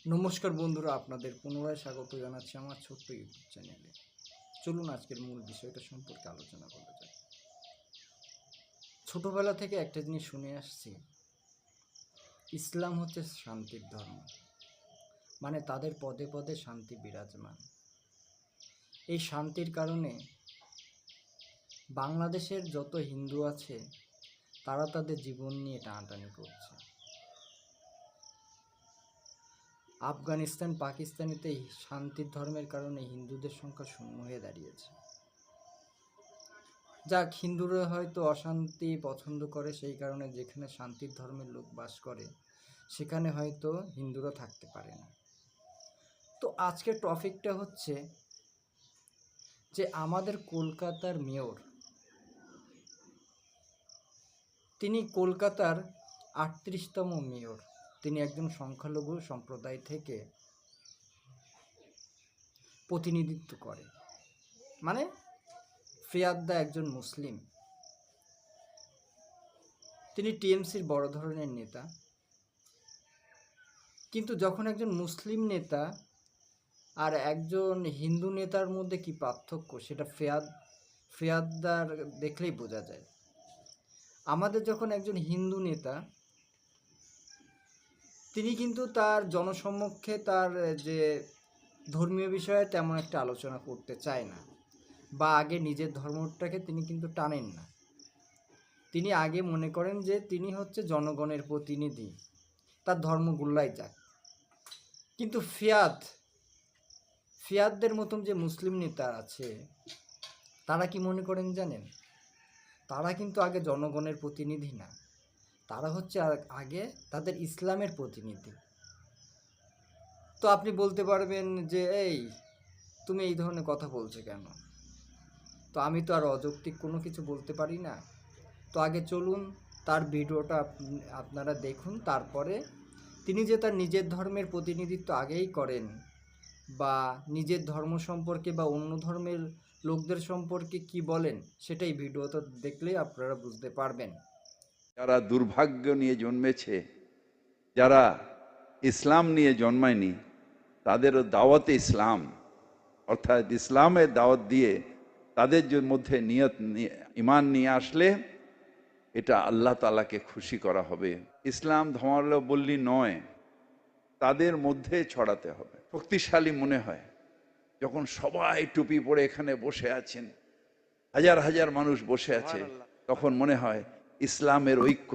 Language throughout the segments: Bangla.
নমস্কার বন্ধুরা, আপনাদের পুনরায় স্বাগত জানাচ্ছি আমার ছোট্ট ইউটিউব চ্যানেলে। চলুন আজকের মূল বিষয়টা সম্পর্কে আলোচনা করা যায়। ছোটবেলা থেকে একটা জিনিস শুনে আসছি, ইসলাম হচ্ছে শান্তির ধর্ম, মানে তাদের পদে পদে শান্তি বিরাজমান। এই শান্তির কারণে বাংলাদেশের যত হিন্দু আছে তারা তাদের জীবন নিয়ে টানাটানি করছে। আফগানিস্তান, পাকিস্তানেতে শান্তির ধর্মের কারণে হিন্দুদের সংখ্যা শূন্য হয়ে দাঁড়িয়েছে। যাক, হিন্দুরা হয়তো অশান্তি পছন্দ করে, সেই কারণে যেখানে শান্তির ধর্মের লোক বাস করে সেখানে হয়তো হিন্দুরা থাকতে পারে না। তো আজকের টপিকটা হচ্ছে যে আমাদের কলকাতার মেয়র, তিনি কলকাতার ৩৮তম মেয়র। তিনি একজন সংখ্যালঘু সম্প্রদায় থেকে প্রতিনিধিত্ব করে, মানে ফিয়াদ্দা একজন মুসলিম। তিনি টিএমসির বড় ধরনের নেতা, কিন্তু যখন একজন মুসলিম নেতা আর একজন হিন্দু নেতার মধ্যে কি পার্থক্য সেটা ফিয়াদ্দার দেখলেই বোঝা যায়। আমাদের যখন একজন হিন্দু নেতা, তিনি কিন্তু তার জনসম্মুখে তার যে ধর্মীয় বিষয়ে তেমন একটা আলোচনা করতে চায় না, বা আগে নিজের ধর্মটাকে তিনি কিন্তু টানেন না। তিনি আগে মনে করেন যে তিনি হচ্ছে জনগণের প্রতিনিধি, তার ধর্ম গোল্লাই যাক। কিন্তু ফিয়াদদের মতন যে মুসলিম নেতা আছে, তারা কি মনে করেন জানেন? তারা কিন্তু আগে জনগণের প্রতিনিধি না, তারা হচ্ছে আগে তাদের ইসলামের প্রতিনিধি। তো আপনি বলতে পারবেন যে এই তুমি এই ধরনের কথা বলছো কেন? তো আমি তো আর অযৌক্তিক কোনো কিছু বলতে পারি না। তো আগে চলুন তার ভিডিওটা আপনারা দেখুন, তারপরে তিনি যে তার নিজের ধর্মের প্রতিনিধিত্ব আগেই করেন, বা নিজের ধর্ম সম্পর্কে বা অন্য ধর্মের লোকদের সম্পর্কে কি বলেন, সেটাই ভিডিওটা দেখলেই আপনারা বুঝতে পারবেন। যারা দুর্ভাগ্য নিয়ে জন্মেছে, যারা ইসলাম নিয়ে জন্মায়নি, তাদেরও দাওয়াতে ইসলাম, অর্থাৎ ইসলামের দাওয়াত দিয়ে তাদের মধ্যে ইমান নিয়ে আসলে এটা আল্লাহ তাআলাকে খুশি করা হবে। ইসলাম ধর্মাবলম্বী নয়, তাদের মধ্যে ছড়াতে হবে। শক্তিশালী মনে হয় যখন সবাই টুপি পরে এখানে বসে আছেন, হাজার হাজার মানুষ বসে আছে, তখন মনে হয় ইসলামের ঐক্য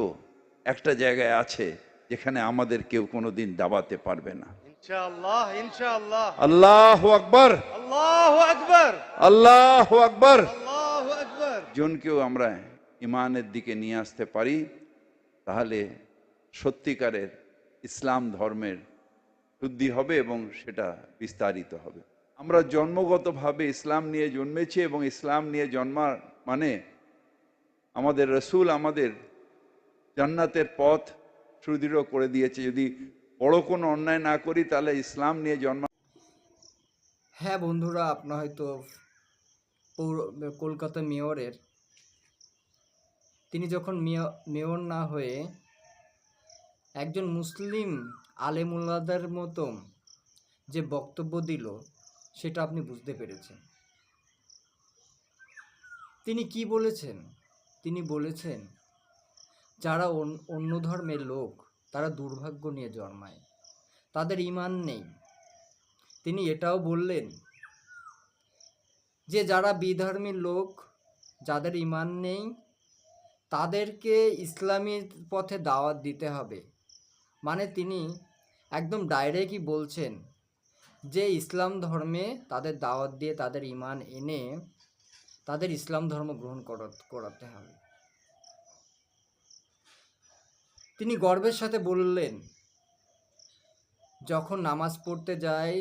একটা জায়গায় আছে যেখানে আমাদের কেউ কোনোদিন দাবাতে পারবে না। ইনশাআল্লাহ, ইনশাআল্লাহ। আল্লাহু আকবার, আল্লাহু আকবার, আল্লাহু আকবার। আল্লাহু আকবার। জনকেও আমরা ইমানের দিকে নিয়ে আসতে পারি, তাহলে সত্যিকারের ইসলাম ধর্মের শুদ্ধি হবে এবং সেটা বিস্তারিত হবে। আমরা জন্মগতভাবে ইসলাম নিয়ে জন্মেছি এবং ইসলাম নিয়ে জন্মার মানে আমাদের রসুল আমাদের জান্নাতের পথ সুদৃঢ় করে দিয়েছে। যদি বড় কোনো অন্যায় না করি তাহলে ইসলাম নিয়ে জন্মা। হ্যাঁ বন্ধুরা, আপনারা হয়তো কলকাতা মেয়রের, তিনি যখন মেয়র না হয়ে একজন মুসলিম আলেমুল্লাদের মতো যে বক্তব্য দিল, সেটা আপনি বুঝতে পেরেছেন। তিনি কি বলেছেন? তিনি বলেছেন যারা অন্য ধর্মের লোক তারা দুর্ভাগ্য নিয়ে জন্মায়, তাদের ঈমান নেই। তিনি এটাও বললেন যে যারা বিধর্মীর লোক, যাদের ঈমান নেই, তাদেরকে ইসলামী পথে দাওয়াত দিতে হবে। মানে তিনি একদম ডাইরেক্টই বলছেন যে ইসলাম ধর্মে তাদের দাওয়াত দিয়ে তাদের ঈমান এনে তাদের ইসলাম ধর্ম গ্রহণ করাতে হবে। তিনি গর্বের সাথে বললেন, যখন নামাজ পড়তে যায়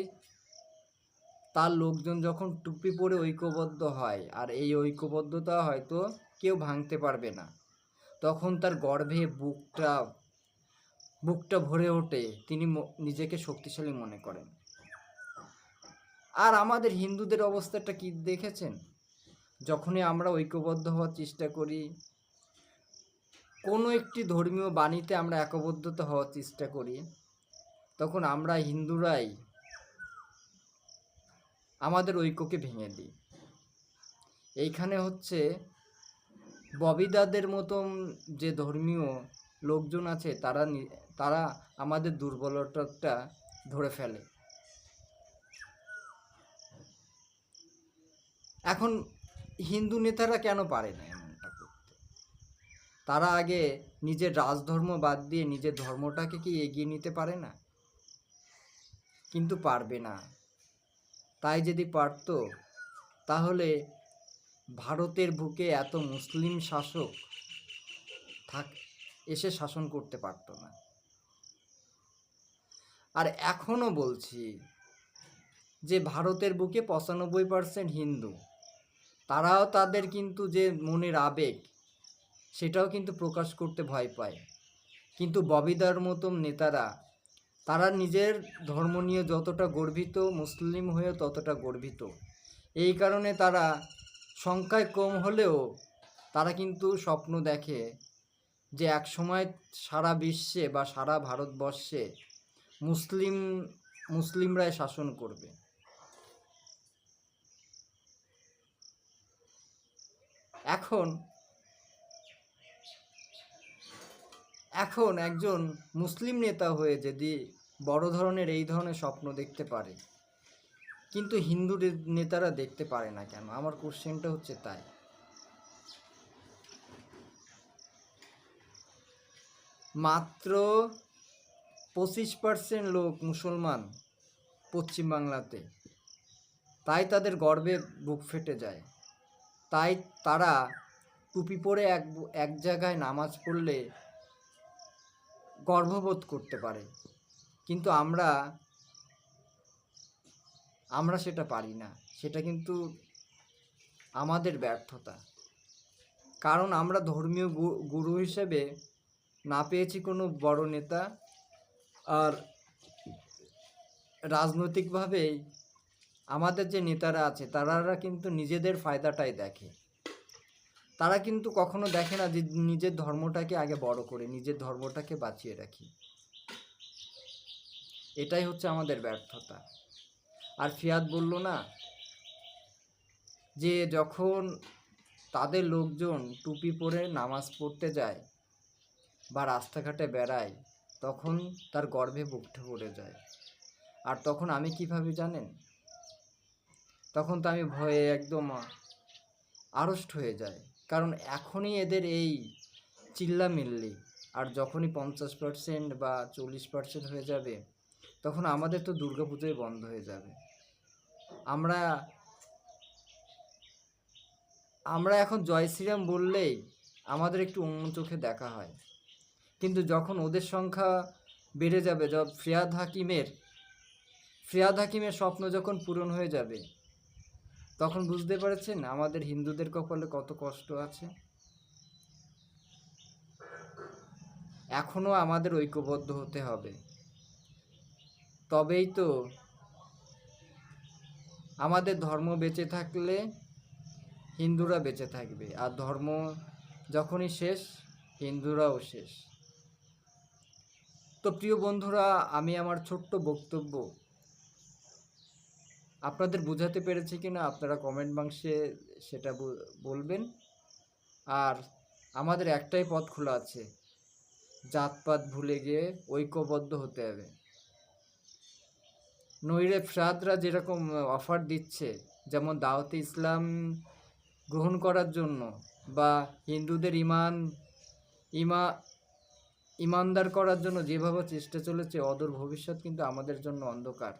তার লোকজন যখন টুপি পরে ঐক্যবদ্ধ হয়, আর এই ঐক্যবদ্ধতা হয়তো কেউ ভাঙতে পারবে না, তখন তার গর্ভে বুকটা ভরে ওঠে, তিনি নিজেকে শক্তিশালী মনে করেন। আর আমাদের হিন্দুদের অবস্থাটা কি দেখেছেন? যখনই আমরা ঐক্যবদ্ধ হওয়ার চেষ্টা করি, কোনো একটি ধর্মীয় বাণীতে আমরা একবদ্ধতা হওয়ার চেষ্টা করি, তখন আমরা হিন্দুরাই আমাদের ঐক্যকে ভেঙে দিই। এইখানে হচ্ছে ববিদাদের মতন যে ধর্মীয় লোকজন আছে তারা আমাদের দুর্বলতাটা ধরে ফেলে। এখন হিন্দু নেতারা কেন পারে না এমনটা করতে? তারা আগে নিজের রাজধর্ম বাদ দিয়ে নিজের ধর্মটাকে কি এগিয়ে নিতে পারে না? কিন্তু পারবে না। তাই যদি পারত তাহলে ভারতের বুকে এত মুসলিম শাসক এসে শাসন করতে পারত না। আর এখনো বলছি যে ভারতের বুকে 95% হিন্দু, তারাও তাদের কিন্তু যে মনের আবেগ সেটাও কিন্তু প্রকাশ করতে ভয় পায়। কিন্তু ববিদার মতন নেতারা তারা নিজের ধর্ম নিয়ে যতটা গর্বিত, মুসলিম হয়েও ততটা গর্বিত। এই কারণে তারা সংখ্যায় কম হলেও তারা কিন্তু স্বপ্ন দেখে যে এক সময় সারা বিশ্বে বা সারা ভারতবর্ষে মুসলিমরাই শাসন করবে। এখন একজন মুসলিম নেতা হয়ে যদি বড় ধরনের এই ধরনের স্বপ্ন দেখতে পারে, কিন্তু হিন্দু নেতারা দেখতে পারে না কেন? আমার কোশ্চেনটা হচ্ছে তাই। মাত্র 25% লোক মুসলমান পশ্চিমবাংলাতে, তাই তাদের গর্বে বুক ফেটে যায়। তাই তারা টুপি পরে এক জায়গায় নামাজ পড়লে গর্ববোধ করতে পারে, কিন্তু আমরা সেটা পারি না। সেটা কিন্তু আমাদের ব্যর্থতা। কারণ আমরা ধর্মীয় গুরু হিসেবে না পেয়েছি কোনো বড় নেতা, আর রাজনৈতিকভাবেই আমাদের যে নেতারা আছে তারা কিন্তু নিজেদের ফায়দাটাই দেখে। তারা কিন্তু কখনো দেখে না যে নিজের ধর্মটাকে আগে বড় করে, নিজের ধর্মটাকে বাঁচিয়ে রাখি। এটাই হচ্ছে আমাদের ব্যর্থতা। আর ফিয়াদ বলল না যে যখন তাদের লোকজন টুপি পরে নামাজ পড়তে যায় বা রাস্তাঘাটে বেড়ায়, তখন তার গর্ভে বুকটা পড়ে যায়। আর তখন আমি কীভাবে জানেন? তখন তো আমি ভয়ে একদম আড়ষ্ট হয়ে যাই। কারণ এখনই এদের এই চিল্লামিল্লি, আর যখনই 50% বা 40% হয়ে যাবে, তখন আমাদের তো দুর্গাপুজোই বন্ধ হয়ে যাবে। আমরা এখন জয় শ্রীরাম বললেই আমাদের একটু অন্য চোখে দেখা হয়, কিন্তু যখন ওদের সংখ্যা বেড়ে যাবে, ফিরহাদ হাকিমের স্বপ্ন যখন পূরণ হয়ে যাবে, তখন বুঝতে পারছেন আমাদের হিন্দুদের কপালে কত কষ্ট আছে। এখনো আমাদের ঐক্যবদ্ধ হতে হবে, তবেই তো আমাদের ধর্ম বেঁচে থাকলে হিন্দুরা বেঁচে থাকবে, আর ধর্ম যখনই শেষ হিন্দুরাও শেষ। তো প্রিয় বন্ধুরা, আমি আমার ছোট্ট বক্তব্য আপনাদের বোঝাতে পেরেছি কিনা আপনারা কমেন্ট বক্সে সেটা বলবেন। আর আমাদের একটাই পথ খোলা আছে, জাতপাত ভুলে গিয়ে ঐক্যবদ্ধ হতে হবে। নইলে ফ্রাদরা যেরকম অফার দিচ্ছে, যেমন দাওয়াতে ইসলাম গ্রহণ করার জন্য বা হিন্দুদের ইমানদার করার জন্য যেভাবে চেষ্টা চলেছে, অদূর ভবিষ্যৎ কিন্তু আমাদের জন্য অন্ধকার।